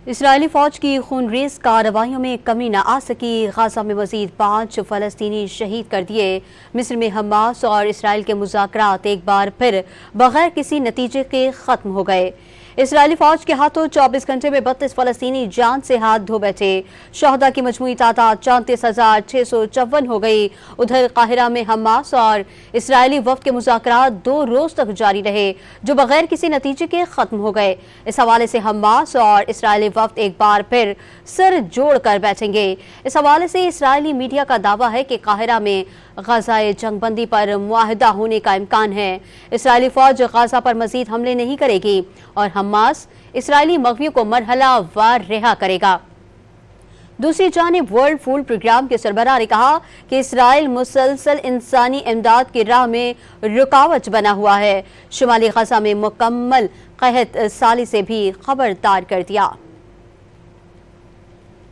Israeli फौज की खूनरेज़ कार्रवाइयों में कमी न आ सकी। गाजा में मजीद 5 फलस्तीनी शहीद कर दिए। मिस्र में हमास और इसराइल के मुज़ाकरात एक बार फिर बगैर किसी नतीजे के ख़त्म हो गए। इसराइली फौज के हाथों 24 घंटे में 32 फलस्तीनी जान से हाथ धो बैठे। शहदा की मजमूई तादाद 34,654 हो गई। उधर काहिरा में हमास और इसराइली वफ्द के मुज़ाकरात 2 रोज तक जारी रहे, जो बगैर किसी नतीजे के खत्म हो गए। इस हवाले से हमास और इसराइली वफ्द एक बार फिर सर जोड़ कर बैठेंगे। इस हवाले से इसराइली मीडिया का दावा है कि काहिरा में गाज़ाए जंगबंदी पर मुआहदा होने का इम्कान है। इसराइली फौज गाजा पर मजीद हमले नहीं करेगी और हमास इसराइली मगवियों को मरहला वार रिहा करेगा। दूसरी जानिब वर्ल्ड फूड प्रोग्राम के सरबराह ने कहा कि इसराइल मुसलसल इंसानी इमदाद की राह में रुकावट बना हुआ है। शुमाली गाजा में मुकम्मल कहत साली से भी खबरदार कर दिया।